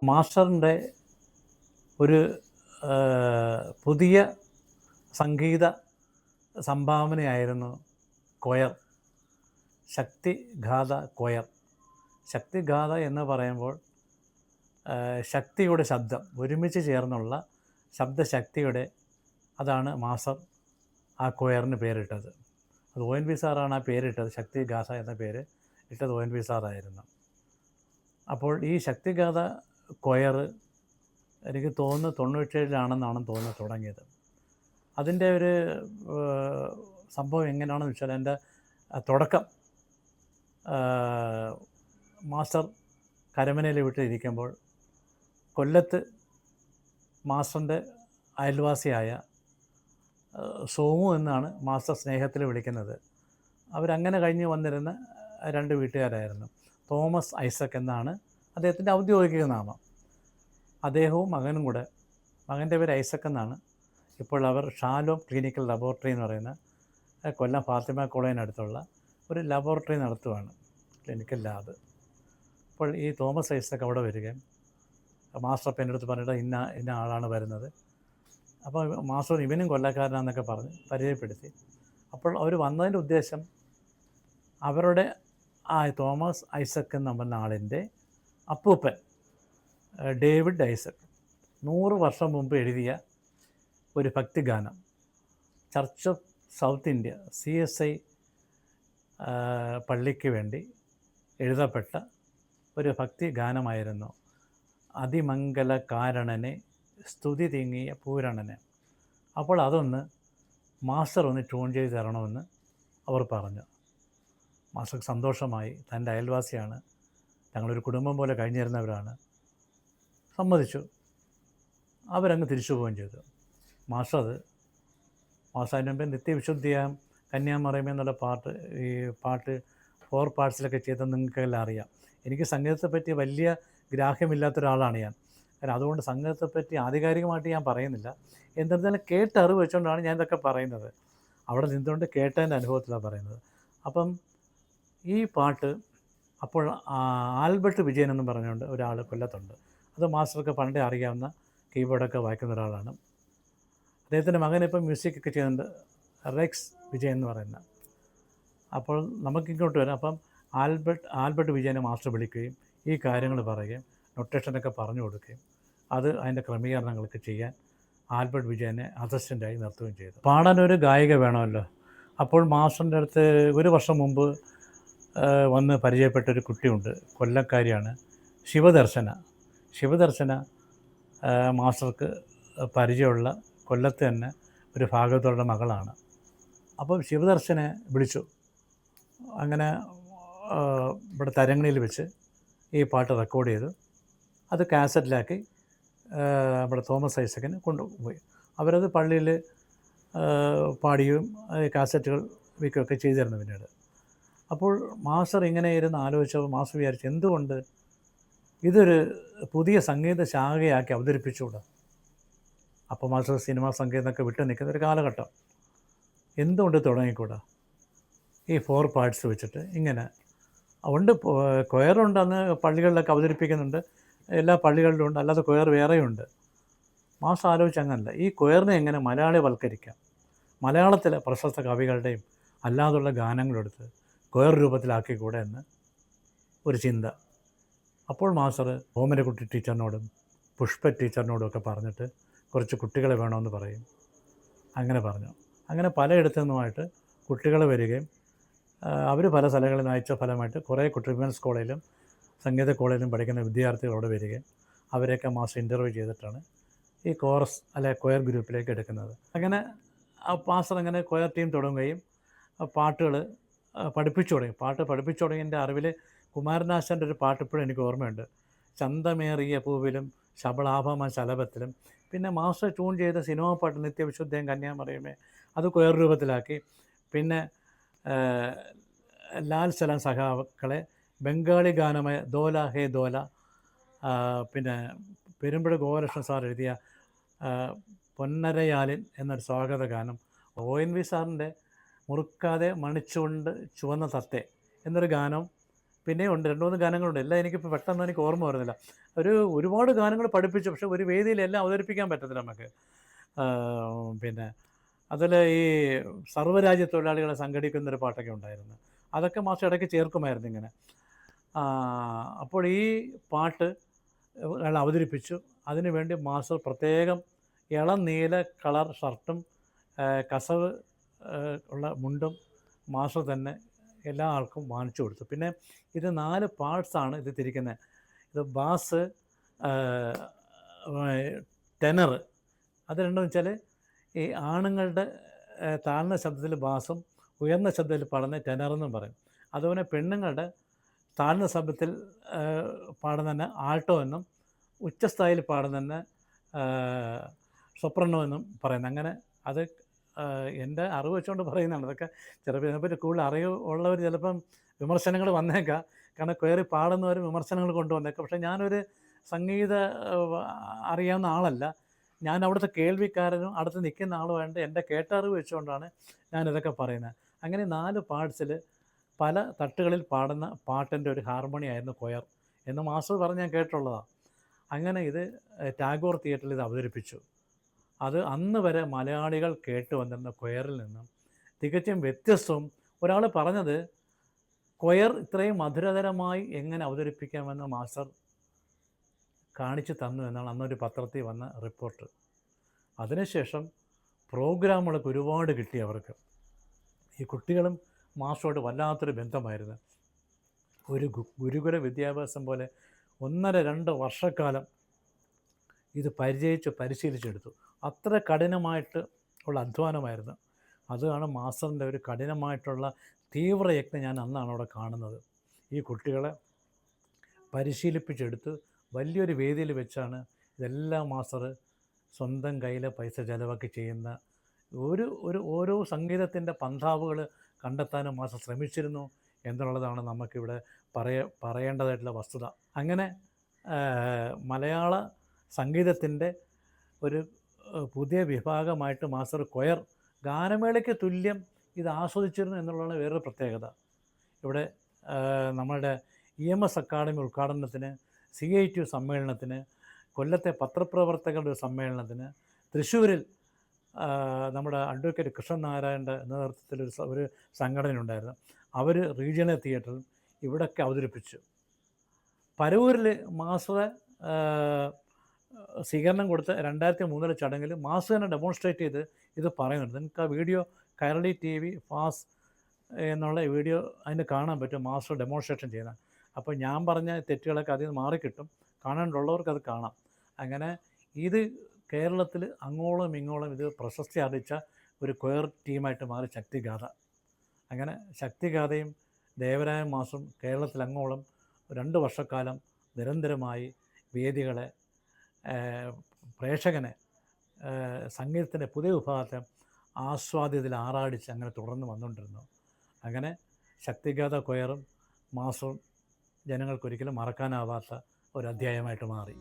മാസ്റ്ററിൻ്റെ ഒരു പുതിയ സംഗീത സംഭാവനയായിരുന്നു coir, ശക്തിഗാഥ coir. ശക്തിഗാഥ എന്ന് പറയുമ്പോൾ ശക്തിയുടെ ശബ്ദം ഒരുമിച്ച് ചേർന്നുള്ള ശബ്ദശക്തിയുടെ, അതാണ് മാസ്റ്റർ ആ കൊയറിന് പേരിട്ടത്. അത് ONV സാറാണ് ആ പേരിട്ടത്. ശക്തിഗാഥ എന്ന പേര് ഇട്ടത് ONV സാറായിരുന്നു. അപ്പോൾ ഈ ശക്തിഗാഥ കൊയർ എനിക്ക് തോന്നുന്നു 97-ലാണെന്നാണ് തോന്നുന്നു തുടങ്ങിയത്. അതിൻ്റെ ഒരു സംഭവം എങ്ങനെയാണെന്ന് വെച്ചാൽ, എൻ്റെ തുടക്കം മാസ്റ്റർ കരമനയിൽ വീട്ടിലിരിക്കുമ്പോൾ കൊല്ലത്ത് മാസ്റ്ററിൻ്റെ അയൽവാസിയായ സോമു എന്നാണ് മാസ്റ്റർ സ്നേഹത്തിൽ വിളിക്കുന്നത്. അവരങ്ങനെ കഴിഞ്ഞ് വന്നിരുന്ന 2 വീട്ടുകാരായിരുന്നു. തോമസ് ഐസക് എന്നാണ് അദ്ദേഹത്തിൻ്റെ ഔദ്യോഗിക നാമം. അദ്ദേഹവും മകനും കൂടെ, മകൻ്റെ പേര് ഐസക് എന്നാണ്. ഇപ്പോൾ അവർ ഷാലോം ക്ലിനിക്കൽ ലബോറട്ടറി എന്ന് പറയുന്ന കൊല്ലം ഫാത്തിമ കോളേജിനടുത്തുള്ള ഒരു ലബോറട്ടറി നടത്തുവാണ്, ക്ലിനിക്കൽ ലാബ്. അപ്പോൾ ഈ തോമസ് ഐസക് അവിടെ വരികയും മാസ്റ്റർ അപ്പം എൻ്റെ അടുത്ത് പറഞ്ഞിട്ട് ഇന്ന ആളാണ് വരുന്നത്. അപ്പോൾ മാസ്റ്റർ ഇവനും കൊല്ലക്കാരനാണെന്നൊക്കെ പറഞ്ഞ് പരിചയപ്പെടുത്തി. അപ്പോൾ അവർ വന്നതിൻ്റെ ഉദ്ദേശം അവരുടെ തോമസ് ഐസക് എന്ന പറഞ്ഞ ആളിൻ്റെ അപ്പൂപ്പൻ ഡേവിഡ് ഐസക് 100 വർഷം മുമ്പ് എഴുതിയ ഒരു ഭക്തിഗാനം, church of south India CSI പള്ളിക്ക് വേണ്ടി എഴുതപ്പെട്ട ഒരു ഭക്തിഗാനമായിരുന്നു അതിമംഗല കാരണനെ സ്തുതി തിങ്ങിയ പൂരണനെ. അപ്പോൾ അതൊന്ന് മാസ്റ്റർ ഒന്ന് ട്യൂൺ ചെയ്ത് തരണമെന്ന് അവർ പറഞ്ഞു. മാസ്റ്റർക്ക് സന്തോഷമായി. തൻ്റെ അയൽവാസിയാണ്, ഞങ്ങളൊരു കുടുംബം പോലെ കഴിഞ്ഞിരുന്നവരാണ്. സമ്മതിച്ചു. അവരങ്ങ് തിരിച്ചു പോവുകയും ചെയ്തു. മാസ്റ്റർ അതിന് മുമ്പേ നിത്യവിശുദ്ധിയാം കന്യാമറിയമേ എന്നുള്ള ഈ പാട്ട് 4 പാർട്സിലൊക്കെ ചെയ്തത് നിങ്ങൾക്കെല്ലാം അറിയാം. എനിക്ക് സംഗീതത്തെപ്പറ്റി വലിയ ഗ്രാഹ്യമില്ലാത്ത ഒരാളാണ് ഞാൻ. കാരണം അതുകൊണ്ട് സംഗീതത്തെപ്പറ്റി ആധികാരികമായിട്ട് ഞാൻ പറയുന്നില്ല. എന്നിരുന്നാലും കേട്ട അറിവ് വെച്ചുകൊണ്ടാണ് ഞാൻ ഇതൊക്കെ പറയുന്നത്. അവിടെ നിന്നുകൊണ്ട് കേട്ടതിൻ്റെ അനുഭവത്തിലാണ് പറയുന്നത്. അപ്പം ഈ പാട്ട് അപ്പോൾ ആൽബർട്ട് വിജയൻ എന്ന് പറഞ്ഞുകൊണ്ട് ഒരാൾ കൊല്ലത്തുണ്ട്. അത് മാസ്റ്റർക്ക് പണ്ടേ അറിയാവുന്ന, കീബോർഡൊക്കെ വായിക്കുന്ന ഒരാളാണ്. അദ്ദേഹത്തിൻ്റെ മകനിപ്പം മ്യൂസിക്കൊക്കെ ചെയ്യുന്നുണ്ട്, റെക്സ് വിജയൻ എന്ന് പറയുന്ന. അപ്പോൾ നമുക്കിങ്ങോട്ട് വരാം. അപ്പം ആൽബർട്ട് വിജയനെ മാസ്റ്റർ വിളിക്കുകയും ഈ കാര്യങ്ങൾ പറയുകയും നൊട്ടേഷനൊക്കെ പറഞ്ഞു കൊടുക്കുകയും അതിൻ്റെ ക്രമീകരണങ്ങളൊക്കെ ചെയ്യാൻ ആൽബർട്ട് വിജയനെ അസിസ്റ്റൻ്റായി നിർത്തുകയും ചെയ്തു. പാടാനൊരു ഗായിക വേണമല്ലോ. അപ്പോൾ മാസ്റ്ററിൻ്റെ അടുത്ത് 1 വർഷം മുമ്പ് വന്ന് പരിചയപ്പെട്ടൊരു കുട്ടിയുണ്ട്, കൊല്ലക്കാരിയാണ്, ശിവദർശന. മാസ്റ്റർക്ക് പരിചയമുള്ള കൊല്ലത്ത് തന്നെ ഒരു ഭാഗവതരുടെ മകളാണ്. അപ്പം ശിവദർശനെ വിളിച്ചു. അങ്ങനെ ഇവിടെ തരങ്ങണിയിൽ വെച്ച് ഈ പാട്ട് റെക്കോർഡ് ചെയ്തു. അത് കാസറ്റിലാക്കി ഇവിടെ തോമസ് ഐസക്കിന് കൊണ്ടുപോയി. അവരത് പള്ളിയിൽ പാടുകയും കാസറ്റുകൾ വിൽക്കുകയൊക്കെ ചെയ്തിരുന്നു പിന്നീട്. അപ്പോൾ മാസ്റ്റർ ഇങ്ങനെ ഇരുന്ന് ആലോചിച്ചപ്പോൾ മാസ്റ്റർ വിചാരിച്ചു, എന്തുകൊണ്ട് ഇതൊരു പുതിയ സംഗീത ശാഖയാക്കി അവതരിപ്പിച്ചുകൂടാ? അപ്പോൾ മാസ്റ്റർ സിനിമാ സംഗീതമൊക്കെ വിട്ടു നിൽക്കുന്ന ഒരു കാലഘട്ടം, എന്തുകൊണ്ട് തുടങ്ങിക്കൂടാ? ഈ 4 പാർട്സ് വെച്ചിട്ട് ഇങ്ങനെ ഉണ്ട്. കൊയറുണ്ട്, അന്ന് പള്ളികളിലൊക്കെ അവതരിപ്പിക്കുന്നുണ്ട്, എല്ലാ പള്ളികളിലും ഉണ്ട്, അല്ലാതെ കൊയർ വേറെയുണ്ട്. മാസ്റ്റർ ആലോചിച്ച് അങ്ങനല്ല, ഈ കൊയറിനെ എങ്ങനെ മലയാളിവൽക്കരിക്കാം, മലയാളത്തിലെ പ്രശസ്ത കവികളുടെയും അല്ലാതുള്ള ഗാനങ്ങളെടുത്ത് കൊയർ രൂപത്തിലാക്കിക്കൂടെ എന്ന് ഒരു ചിന്ത. അപ്പോൾ മാസ്റ്റർ ഓമനക്കുട്ടി ടീച്ചറിനോടും പുഷ്പ ടീച്ചറിനോടും ഒക്കെ പറഞ്ഞിട്ട് കുറച്ച് കുട്ടികളെ വേണമെന്ന് പറയും. അങ്ങനെ പറഞ്ഞു. അങ്ങനെ പലയിടത്തു നിന്നുമായിട്ട് കുട്ടികൾ വരികയും അവർ പല സ്ഥലങ്ങളിൽ നിന്ന് അയച്ച ഫലമായിട്ട് കുറേ വിമൻസ് കോളേജിലും സംഗീത കോളേജിലും പഠിക്കുന്ന വിദ്യാർത്ഥികൾ അവിടെ വരികയും അവരെയൊക്കെ മാസ്റ്റർ ഇൻ്റർവ്യൂ ചെയ്തിട്ടാണ് ഈ കോറസ് കൊയർ ഗ്രൂപ്പിലേക്ക് എടുക്കുന്നത്. അങ്ങനെ ആ മാസ്റ്റർ അങ്ങനെ കൊയർ ടീം തുടങ്ങുകയും പാട്ടുകൾ പഠിപ്പിച്ചു തുടങ്ങി. പാട്ട് പഠിപ്പിച്ചു തുടങ്ങിയതിൻ്റെ അറിവിൽ കുമാരനാശാൻ്റെ ഒരു പാട്ട് ഇപ്പോഴും എനിക്ക് ഓർമ്മയുണ്ട്, ചന്തമേറിയ പൂവിലും ശബളാഭമ ശലഭത്തിലും. പിന്നെ മാസ്റ്റർ ട്യൂൺ ചെയ്ത സിനിമാ പാട്ട് നിത്യവിശുദ്ധയും കന്യാമറിയമേ, അത് കൊയർ രൂപത്തിലാക്കി. പിന്നെ ലാൽ സലാം സഖാക്കളെ ബംഗാളി ഗാനമായ ദോല ഹേ ദോല, പിന്നെ പെരുമ്പഴ ഗോപാലകൃഷ്ണൻ സാർ എഴുതിയ പൊന്നരയാലിൻ എന്നൊരു സ്വാഗത ഗാനം, ONV സാറിൻ്റെ മുറുക്കാതെ മണിച്ചുകൊണ്ട് ചുവന്ന തത്തെ എന്നൊരു ഗാനം പിന്നെയും ഉണ്ട് 2, 3 ഗാനങ്ങളുണ്ട്. എല്ലാം എനിക്കിപ്പോൾ പെട്ടെന്ന് എനിക്ക് ഓർമ്മ വരുന്നില്ല. ഒരുപാട് ഗാനങ്ങൾ പഠിപ്പിച്ചു. പക്ഷേ ഒരു വേദിയിൽ എല്ലാം അവതരിപ്പിക്കാൻ പറ്റത്തില്ല നമുക്ക്. പിന്നെ അതിൽ ഈ സർവ്വരാജ്യ തൊഴിലാളികളെ സംഘടിക്കുന്നൊരു പാട്ടൊക്കെ ഉണ്ടായിരുന്നു. അതൊക്കെ മാസ്റ്റർ ഇടയ്ക്ക് ചേർക്കുമായിരുന്നു ഇങ്ങനെ. അപ്പോൾ ഈ പാട്ട് അയാൾ അവതരിപ്പിച്ചു. അതിനു വേണ്ടി മാസ്റ്റർ പ്രത്യേകം ഇളം നീല കളർ ഷർട്ടും കസവ് ഉള്ള മുണ്ടും മാസ്റ്റർ തന്നെ എല്ലാ ആൾക്കും വാങ്ങിച്ചു കൊടുത്തു. പിന്നെ ഇത് 4 പാർട്സാണ് ഇത് തിരിക്കുന്നത്. ഇത് ബാസ്, ടെനർ. അത് രണ്ടെന്ന് വെച്ചാൽ ഈ ആണുങ്ങളുടെ താഴ്ന്ന ശബ്ദത്തിൽ ബാസും ഉയർന്ന ശബ്ദത്തിൽ പാടുന്ന ടെനറെന്നും പറയും. അതുപോലെ പെണ്ണുങ്ങളുടെ താഴ്ന്ന ശബ്ദത്തിൽ പാടുന്ന ആൾട്ടോ എന്നും ഉച്ചസ്ഥായിൽ പാടുന്ന സൊപ്രനോ എന്നും പറയുന്നത്. അങ്ങനെ അത് എൻ്റെ അറിവ് വെച്ചുകൊണ്ട് പറയുന്നതാണ്. അതൊക്കെ ചിലപ്പോൾ ഇതിനെപ്പറ്റി കൂടുതൽ അറിവുള്ളവർ ചിലപ്പം വിമർശനങ്ങൾ വന്നേക്കാം. കാരണം കയറി പാടുന്നവർ വിമർശനങ്ങൾ കൊണ്ടുവന്നേക്കാം. പക്ഷേ ഞാനൊരു സംഗീത അറിയാവുന്ന ആളല്ല. ഞാൻ അവിടുത്തെ കേൾവിക്കാരനും അടുത്ത് നിൽക്കുന്ന ആളുമായിട്ട് എൻ്റെ കേട്ടറിവ് വെച്ചുകൊണ്ടാണ് ഞാനിതൊക്കെ പറയുന്നത്. അങ്ങനെ 4 പാർട്സിൽ പല തട്ടുകളിൽ പാടുന്ന പാട്ടിൻ്റെ ഒരു ഹാർമോണി ആയിരുന്നു കൊയർ എന്ന് മാസ്റ്റർ പറഞ്ഞ് ഞാൻ കേട്ടിട്ടുള്ളതാണ്. അങ്ങനെ ഇത് ടാഗോർ തിയേറ്ററിൽ ഇത് അവതരിപ്പിച്ചു. അത് അന്ന് വരെ മലയാളികൾ കേട്ട് വന്നിരുന്ന കൊയറിൽ നിന്നും തികച്ചും വ്യത്യസ്തവും. ഒരാൾ പറഞ്ഞത് കൊയർ ഇത്രയും മധുരതരമായി എങ്ങനെ അവതരിപ്പിക്കാമെന്ന് മാസ്റ്റർ കാണിച്ചു തന്നു എന്നാണ് അന്നൊരു പത്രത്തിൽ വന്ന റിപ്പോർട്ട്. അതിനുശേഷം പ്രോഗ്രാമുകളൊക്കെ ഒരുപാട് കിട്ടി അവർക്ക്. ഈ കുട്ടികളും മാസ്റ്ററോട് വല്ലാത്തൊരു ബന്ധമായിരുന്നു. ഒരു ഗുരുകുല വിദ്യാഭ്യാസം പോലെ 1.5-2 വർഷക്കാലം ഇത് പരിശീലിച്ചെടുത്തു. അത്ര കഠിനമായിട്ട് ഉള്ള അധ്വാനമായിരുന്നു. അതാണ് മാസ്റ്ററിൻ്റെ ഒരു കഠിനമായിട്ടുള്ള തീവ്രയജ്ഞം ഞാൻ അന്നാണ് അവിടെ കാണുന്നത്. ഈ കുട്ടികളെ പരിശീലിപ്പിച്ചെടുത്ത് വലിയൊരു വേദിയിൽ വെച്ചാണ് ഇതെല്ലാം മാസ്റ്റർ സ്വന്തം കയ്യിലെ പൈസ ചിലവാക്കി ചെയ്യുന്ന. ഓരോ സംഗീതത്തിൻ്റെ പന്ഥാവുകൾ കണ്ടെത്താനും മാസ്റ്റർ ശ്രമിച്ചിരുന്നു എന്നുള്ളതാണ് നമുക്കിവിടെ പറയേണ്ടതായിട്ടുള്ള വസ്തുത. അങ്ങനെ മലയാള സംഗീതത്തിൻ്റെ ഒരു പുതിയ വിഭാഗമായിട്ട് മാസ്റ്റർ കൊയർ ഗാനമേളയ്ക്ക് തുല്യം ഇത് ആസ്വദിച്ചിരുന്നു എന്നുള്ളതാണ് വേറൊരു പ്രത്യേകത. ഇവിടെ നമ്മളുടെ EMS അക്കാഡമി ഉദ്ഘാടനത്തിന്, CITU സമ്മേളനത്തിന്, കൊല്ലത്തെ പത്രപ്രവർത്തകരുടെ സമ്മേളനത്തിന്, തൃശ്ശൂരിൽ നമ്മുടെ അഡ്വക്കേറ്റ് കൃഷ്ണനാരായണൻ്റെ നേതൃത്വത്തിൽ ഒരു സംഘടനയുണ്ടായിരുന്നു. അവർ റീജിയണൽ തിയേറ്ററിൽ ഇവിടെയൊക്കെ അവതരിപ്പിച്ചു. പരവൂരിൽ മാസ്റ്ററെ സ്വീകരണം കൊടുത്ത 2003 ചടങ്ങിൽ മാസ്റ്റർ തന്നെ ഡെമോൺസ്ട്രേറ്റ് ചെയ്ത് ഇത് പറയുന്നുണ്ട്. നിങ്ങൾക്ക് ആ വീഡിയോ കൈരളി TV ഫാസ് എന്നുള്ള വീഡിയോ അതിന് കാണാൻ പറ്റും, മാസ്റ്റർ ഡെമോൺസ്ട്രേഷൻ ചെയ്യുന്നത്. അപ്പോൾ ഞാൻ പറഞ്ഞ തെറ്റുകളൊക്കെ അതിൽ നിന്ന് മാറിക്കിട്ടും, കാണാനുള്ളവർക്ക് അത് കാണാം. അങ്ങനെ ഇത് കേരളത്തിൽ അങ്ങോളം ഇങ്ങോളം ഇത് പ്രശസ്തി ആർജിച്ച ഒരു കൊയർ ടീമായിട്ട് മാറി ശക്തിഗാഥ. അങ്ങനെ ശക്തിഗാഥയും ദേവരായ മാസ്റ്ററും കേരളത്തിൽ അങ്ങോളം 2 വർഷക്കാലം നിരന്തരമായി വേദികളെ പ്രേക്ഷകനെ സംഗീതത്തിൻ്റെ പുതിയ വിഭാഗത്തെ ആസ്വാദ്യത്തിൽ ആറാടിച്ച് അങ്ങനെ തുടർന്ന് വന്നുകൊണ്ടിരുന്നു. അങ്ങനെ ശക്തിഗാഥ കൊയറും മാസ്റ്ററും ജനങ്ങൾക്കൊരിക്കലും മറക്കാനാവാത്ത ഒരു അധ്യായമായിട്ട് മാറി.